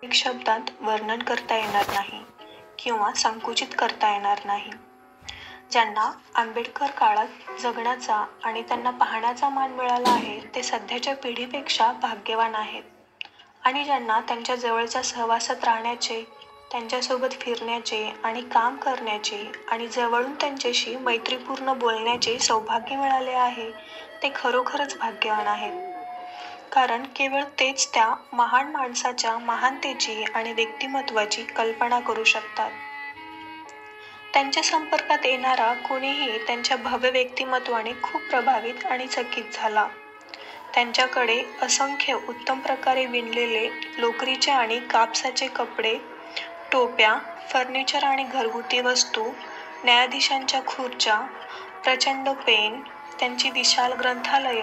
एक शब्दात वर्णन करता येणार नाही किंवा संकुचित करता येणार नाही. ज्यांना आंबेडकर काळात जगण्याचा आणि त्यांना पाहण्याचा मान मिळाला आहे ते सध्याच्या पिढीपेक्षा भाग्यवान आहेत. आणि ज्यांना त्यांच्या जवळच्या सहवासात राहण्याचे, त्यांच्यासोबत फिरण्याचे आणि काम करण्याचे आणि जवळून त्यांच्याशी मैत्रीपूर्ण बोलण्याचे सौभाग्य मिळाले आहे ते खरोखरच भाग्यवान आहेत. कारण केवळ तेच त्या महान माणसाच्या महानतेची आणि व्यक्तिमत्वाची कल्पना करू शकतात. त्यांच्या संपर्कात येणारा कोणीही त्यांच्या भव्य व्यक्तिमत्वाने खूप प्रभावित आणि चकित झाला. त्यांच्याकडे असंख्य उत्तम प्रकारे विणलेले लोकरीचे आणि कापसाचे कपडे, टोप्या, फर्निचर आणि घरगुती वस्तू, न्यायाधीशांच्या खुर्च्या, प्रचंड पेन, त्यांची विशाल ग्रंथालय,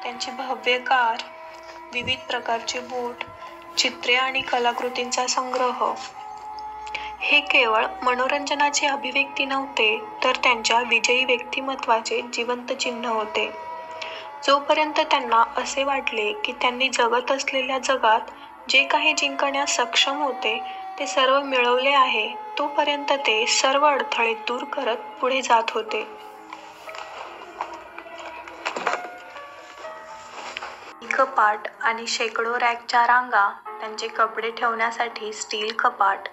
त्यांची भव्य कार, विविध प्रकारचे बूट, चित्रे आणि कलाकृतींचा संग्रह हे केवळ मनोरंजनाची अभिव्यक्ती नव्हते तर त्यांच्या विजयी व्यक्तिमत्वाचे जिवंत चिन्ह होते. जोपर्यंत त्यांना असे वाटले की त्यांनी जगत असलेल्या जगात जे काही जिंकण्यास सक्षम होते ते सर्व मिळवले आहे, तोपर्यंत ते सर्व अडथळे दूर करत पुढे जात होते. कपाट आणि शेकडो रॅकच्या रांगा, त्यांचे कपडे ठेवण्यासाठी स्टील कपाट,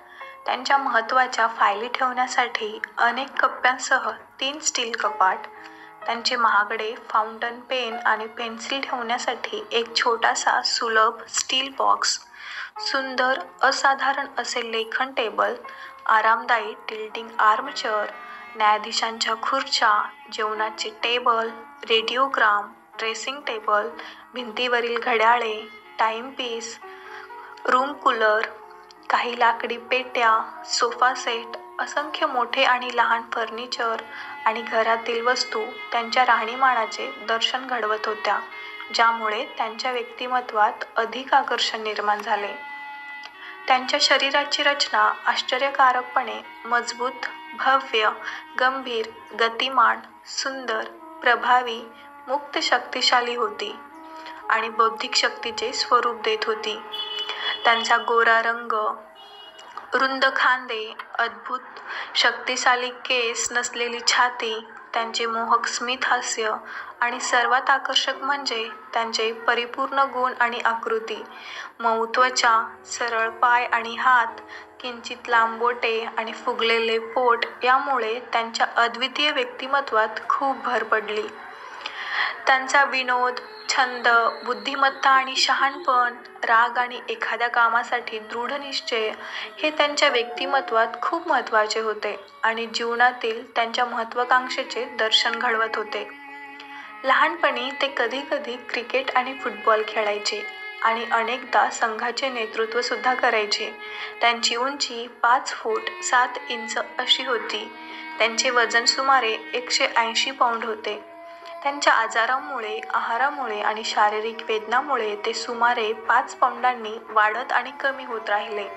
त्यांच्या महत्त्वाच्या फायली ठेवण्यासाठी अनेक कप्प्यांसह 3 स्टील कपाट, त्यांचे महागडे फाउंटन पेन आणि पेन्सिल ठेवण्यासाठी एक छोटासा सुलभ स्टील बॉक्स, सुंदर असाधारण असे लेखन टेबल, आरामदायी टिल्टिंग आर्मचेअर, न्यायाधीशांच्या खुर्च्या, जेवणाचे टेबल, रेडिओग्राम, ड्रेसिंग टेबल, भिंतीवरील घड्याळे, टाईमपीस, रूम कूलर, काही लाकडी पेट्या, सोफा सेट, असंख्य मोठे आणि लहान फर्निचर आणि घरातील वस्तू त्यांच्या राहणीमानाचे दर्शन घडवत होत्या, ज्यामुळे त्यांच्या व्यक्तिमत्वात अधिक आकर्षण निर्माण झाले. त्यांच्या शरीराची रचना आश्चर्यकारकपणे मजबूत, भव्य, गंभीर, गतिमान, सुंदर, प्रभावी, मुक्त, शक्तिशाली होती आणि बौद्धिक शक्तीचे स्वरूप देत होती. त्यांचा गोरा रंग, रुंद खांदे, अद्भुत शक्तिशाली केस नसलेली छाती, त्यांचे मोहक स्मित हास्य आणि सर्वात आकर्षक म्हणजे त्यांचे परिपूर्ण गुण आणि आकृती, मऊ त्वचा, सरळ पाय आणि हात, किंचित लांब बोटे आणि फुगलेले पोट यामुळे त्यांच्या अद्वितीय व्यक्तिमत्वात खूप भर पडली. त्यांचा विनोद, छंद, बुद्धिमत्ता आणि शहाणपण, राग आणि एखाद्या कामासाठी दृढ निश्चय हे त्यांच्या व्यक्तिमत्वात खूप महत्त्वाचे होते आणि जीवनातील त्यांच्या महत्त्वाकांक्षेचे दर्शन घडवत होते. लहानपणी ते कधीकधी क्रिकेट आणि फुटबॉल खेळायचे आणि अनेकदा संघाचे नेतृत्व सुद्धा करायचे. त्यांची उंची 5 फूट 7 इंच अशी होती. त्यांचे वजन सुमारे 180 पौंड होते. त्यांच्या आजारामुळे, आहारामुळे आणि शारीरिक वेदनामुळे ते सुमारे 5 पौंडांनी वाढत आणि कमी होत राहिले.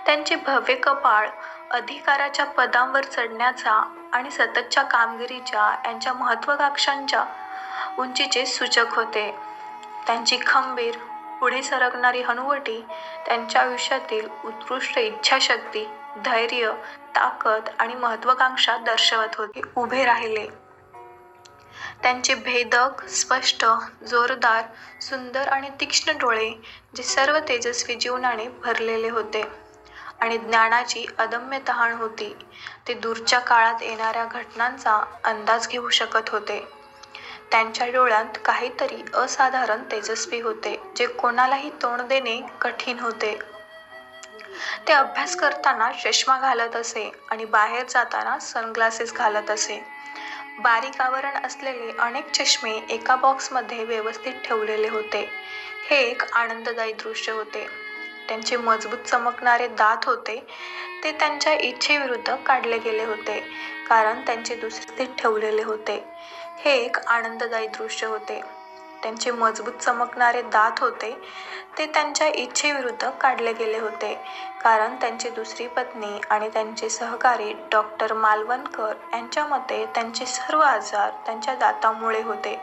त्यांचे भव्य कपाळ अधिकाराच्या पदांवर चढण्याचा आणि सततच्या कामगिरीच्या यांच्या महत्त्वाकांक्षांच्या उंचीचे सूचक होते. त्यांची खंबीर, पुढे सरकणारी हनुवटी त्यांच्या आयुष्यातील उत्कृष्ट इच्छाशक्ती, धैर्य, ताकद आणि महत्त्वाकांक्षा दर्शवत होते. उभे राहिले. त्यांचे भेदक, स्पष्ट, जोरदार, सुंदर आणि तीक्ष्ण डोळे, जे सर्व तेजस्वी जीवनाने भरलेले होते आणि ज्ञानाची अदम्य तहान होती, ते दूरच्या काळात येणाऱ्या घटनांचा अंदाज घेऊ शकत होते. त्यांच्या डोळ्यांत काहीतरी असाधारण तेजस्वी होते, जे कोणालाही तोंड देणे कठीण होते. ते अभ्यास करताना चष्मा घालत असे आणि बाहेर जाताना सनग्लासेस घालत असे. बारीक आवरण असलेले अनेक चष्मे एका बॉक्समध्ये व्यवस्थित ठेवलेले होते. हे एक आनंददायी दृश्य होते. त्यांचे मजबूत चमकणारे दात होते, ते त्यांच्या इच्छेविरुद्ध काढले गेले होते कारण त्यांचे दुसरे ठेवलेले होते. हे एक आनंददायी दृश्य होते. त्यांचे मजबूत चमकणारे दात होते, ते त्यांच्या इच्छेविरुद्ध काढले गेले होते कारण त्यांची दुसरी पत्नी आणि त्यांचे सहकारी डॉक्टर मालवणकर यांच्या मते त्यांचे सर्व आजार त्यांच्या दातामुळे होते.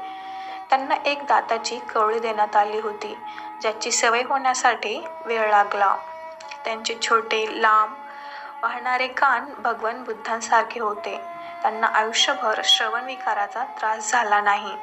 त्यांना एक दाताची कवळी देण्यात आली होती, ज्याची सवय होण्यासाठी वेळ लागला. त्यांचे छोटे लांब वाहणारे कान भगवान बुद्धांसारखे होते. त्यांना आयुष्यभर श्रवण विकाराचा त्रास झाला नाही.